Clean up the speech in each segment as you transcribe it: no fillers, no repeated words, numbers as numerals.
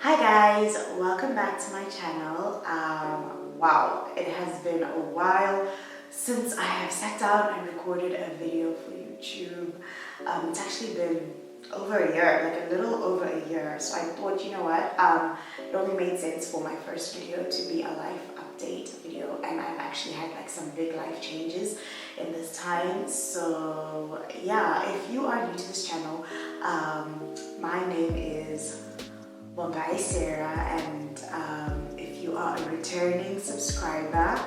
Hi guys, welcome back to my channel. Wow, it has been a while since I have sat down and recorded a video for YouTube. It's actually been over a year, like a little over a year. So I thought, you know what, it only made sense for my first video to be a life update video, and I've actually had like some big life changes in this time. So yeah, if you are new to this channel, my name is Vongai and if you are a returning subscriber,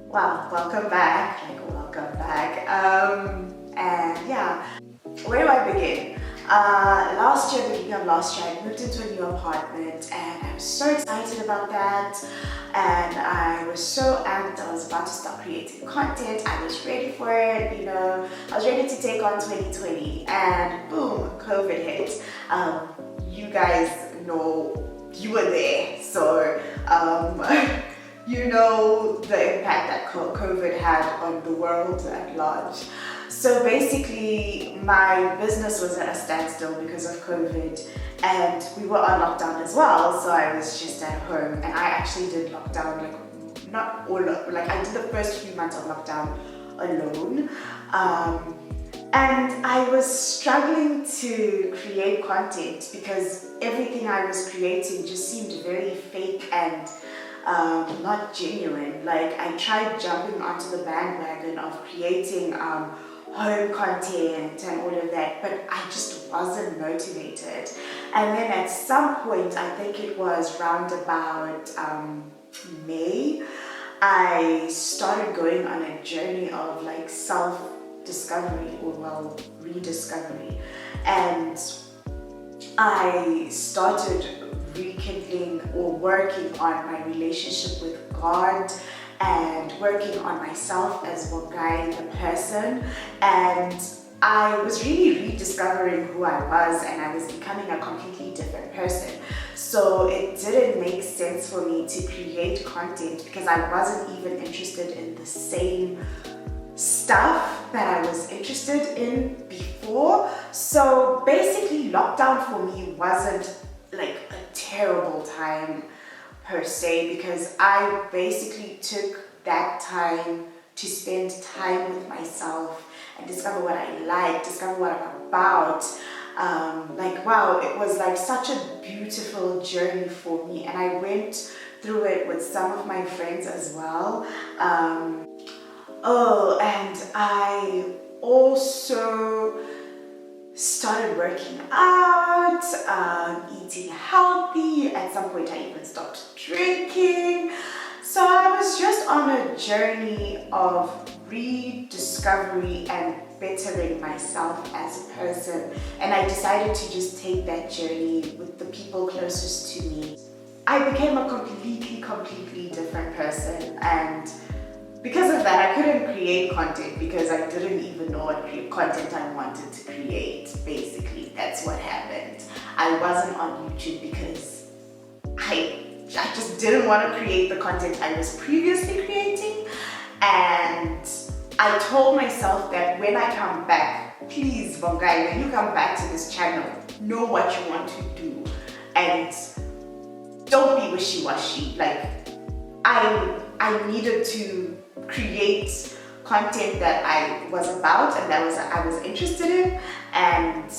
well, welcome back, and yeah, where do I begin? Beginning of last year, I moved into a new apartment and I was so excited about that, and I was so amped. I was about to start creating content. I was ready for it, I was ready to take on 2020, and boom, COVID hit. You guys know, you were there, so you know the impact that COVID had on the world at large. So basically, my business was at a standstill because of COVID, and we were on lockdown as well, so I was just at home. And I actually did lockdown, I did the first few months of lockdown alone. And I was struggling to create content because everything I was creating just seemed very fake and not genuine. Like, I tried jumping onto the bandwagon of creating home content and all of that, but I just wasn't motivated. And then at some point, I think it was round about May, I started going on a journey of like self-discovery, or rediscovery, and I started rekindling or working on my relationship with God and working on myself as Vongai, the person, and I was really rediscovering who I was, and I was becoming a completely different person. So it didn't make sense for me to create content because I wasn't even interested in the same stuff that I was interested in before. So basically, lockdown for me wasn't like a terrible time per se, because I basically took that time to spend time with myself and discover what I like, discover what I'm about. Wow, it was like such a beautiful journey for me, and I went through it with some of my friends as well. And I also started working out, eating healthy. At some point I even stopped drinking. So I was just on a journey of rediscovery and bettering myself as a person, and I decided to just take that journey with the people closest to me. I became a completely different person, and because of that, I couldn't create content because I didn't even know what content I wanted to create. Basically, that's what happened. I wasn't on YouTube because I just didn't want to create the content I was previously creating. And I told myself that when I come back, please, Vongai, when you come back to this channel, know what you want to do and don't be wishy-washy. Like, I needed to create content that I was about and that I was interested in, and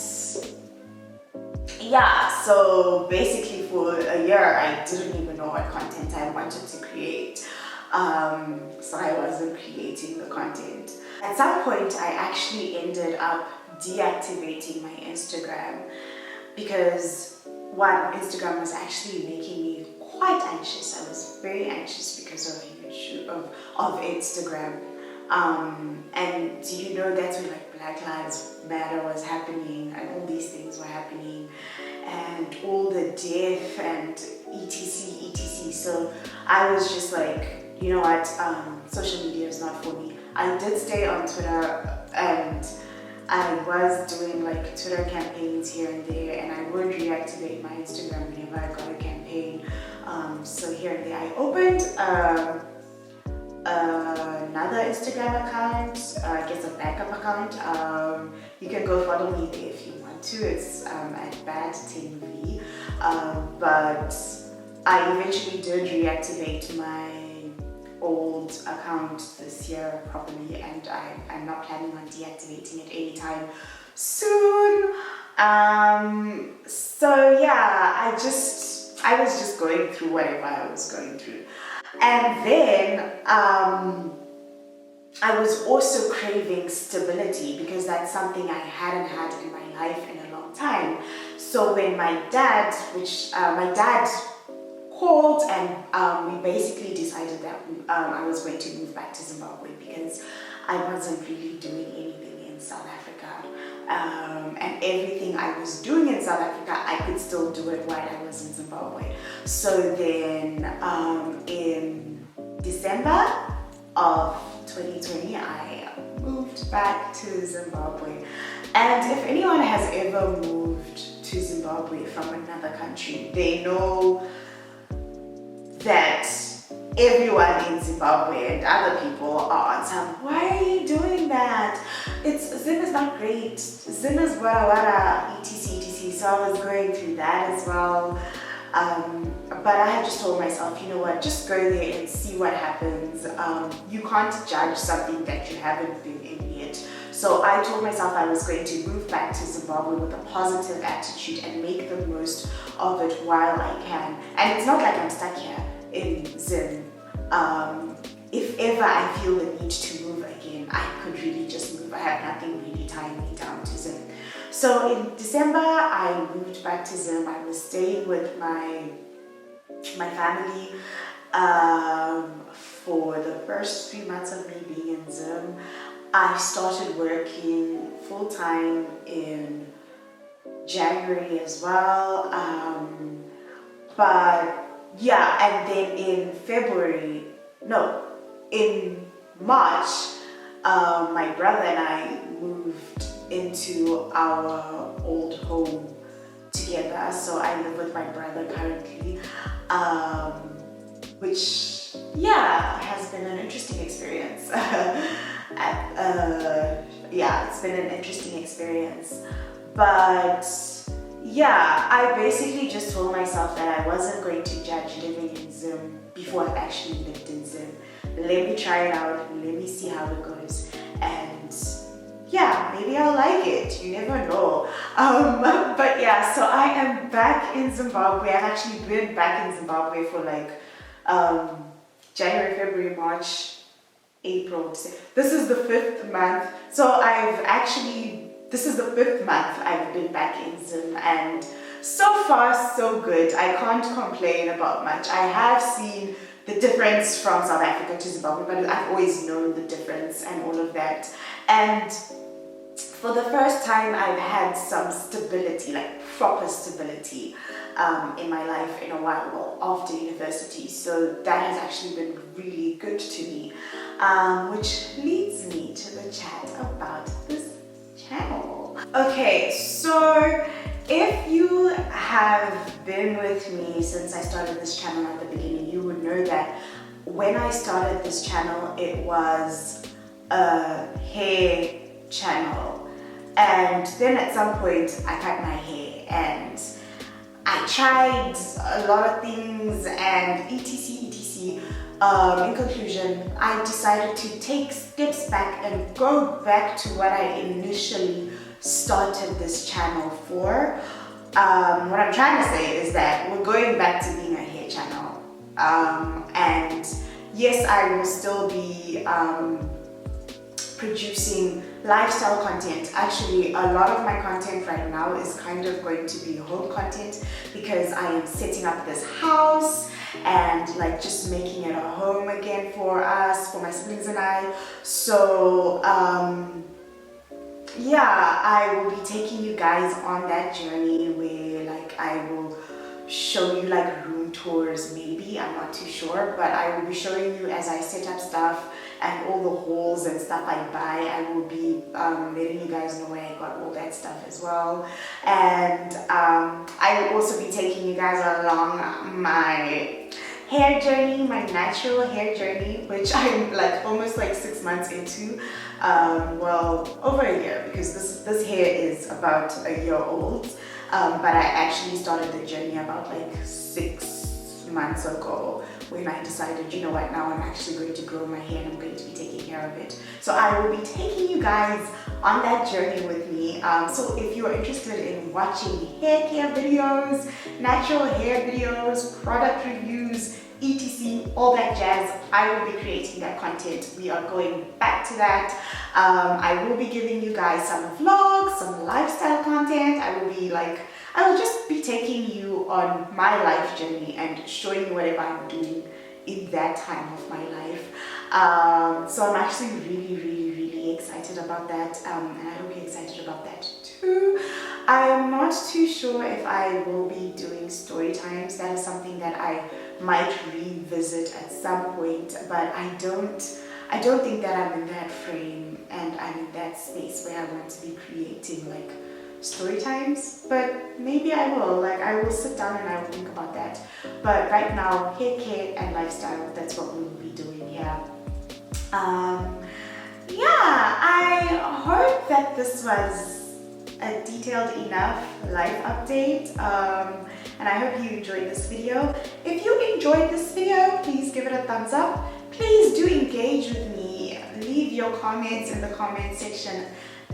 yeah, so basically for a year I didn't even know what content I wanted to create, so I wasn't creating the content. At some point I actually ended up deactivating my Instagram because Instagram was actually making me quite anxious. I was very anxious because of of Instagram, and you know, that's when like Black Lives Matter was happening and all these things were happening and all the death and etc. So I was just like, you know what, social media is not for me. I did stay on Twitter, and I was doing like Twitter campaigns here and there, and I would reactivate my Instagram whenever I got a campaign. So here and there I opened another Instagram account, I guess a backup account. You can go follow me there if you want to. It's at bad10v. but I eventually did reactivate my old account this year properly, and I'm not planning on deactivating it anytime soon. So yeah, I was just going through whatever I was going through. And then I was also craving stability, because that's something I hadn't had in my life in a long time. So when my dad called, and we basically decided that I was going to move back to Zimbabwe, because I wasn't really doing anything in South Africa. And everything I was doing in South Africa, I could still do it while I was in Zimbabwe. So then in December of 2020, I moved back to Zimbabwe. And if anyone has ever moved to Zimbabwe from another country, they know that everyone in Zimbabwe and other people are on some, why are you doing that? Zim is not great. Zim is wara wara, etc. So I was going through that as well. But I had just told myself, you know what, just go there and see what happens. You can't judge something that you haven't been in yet. So I told myself I was going to move back to Zimbabwe with a positive attitude and make the most of it while I can. And it's not like I'm stuck here in Zim. If ever I feel the need to move again, I could really just move. I have nothing really tying me down to Zim. So in December, I moved back to Zim. I was staying with my family for the first 3 months of me being in Zim. I started working full-time in January as well. But yeah, and then in March, my brother and I moved into our old home together. So I live with my brother currently, which has been an interesting experience. It's been an interesting experience. But yeah, I basically just told myself that I wasn't going to judge living in Zim before I've actually lived in Zim. Let me try it out, let me see how it goes, and yeah, maybe I'll like it, you never know. But yeah, so I am back in Zimbabwe. I've actually been back in Zimbabwe for like January, February, March, April. This is the 5th month. So this is the 5th month I've been back in Zim, and so far so good. I can't complain about much. I have seen the difference from South Africa to Zimbabwe, but I've always known the difference and all of that. And for the first time, I've had some stability, like proper stability in my life in a while, well, after university. So that has actually been really good to me, which leads me to the chat about this channel. Okay, so if you have been with me since I started this channel at the beginning, you would know that when I started this channel, it was a hair channel. And then at some point, I cut my hair and I tried a lot of things and etc. In conclusion, I decided to take steps back and go back to what I initially started this channel for. What I'm trying to say is that we're going back to being a hair channel. And yes, I will still be producing lifestyle content. Actually, a lot of my content right now is kind of going to be home content, because I am setting up this house and like just making it a home again for us, for my siblings and I. So I will be taking you guys on that journey where like I will show you like room tours, maybe, I'm not too sure, but I will be showing you as I set up stuff and all the hauls and stuff I buy. I will be letting you guys know where I got all that stuff as well. And I will also be taking you guys along my hair journey, my natural hair journey, which I'm like almost like 6 months into. Well, over a year, because this hair is about a year old. but I actually started the journey about like 6 months ago, when I decided, you know what, now I'm actually going to grow my hair and I'm going to be taking care of it. So I will be taking you guys on that journey with me. So if you're interested in watching hair care videos, natural hair videos, product reviews, etc, all that jazz, I will be creating that content. We are going back to that. I will be giving you guys some vlogs, some lifestyle content. I will just be taking you on my life journey and showing you whatever I'm doing in that time of my life. So I'm actually really excited about that, and I hope you're excited about that too. I am not too sure if I will be doing story times. That is something that I might revisit at some point, but I don't think that I'm in that frame and I'm in that space where I want to be creating like story times, but maybe I will. Like, I will sit down and I will think about that. But right now, hair care and lifestyle, that's what we will be doing here. Yeah, I hope that this was a detailed enough life update, and I hope you enjoyed this video. If you enjoyed this video, please give it a thumbs up. Please do engage with me. Leave your comments in the comment section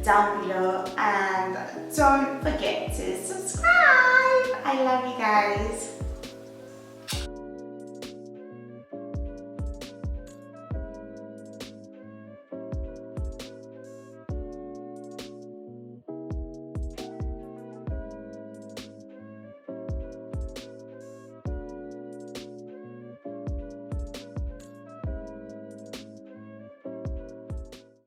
down below, and don't forget to subscribe. I love you guys.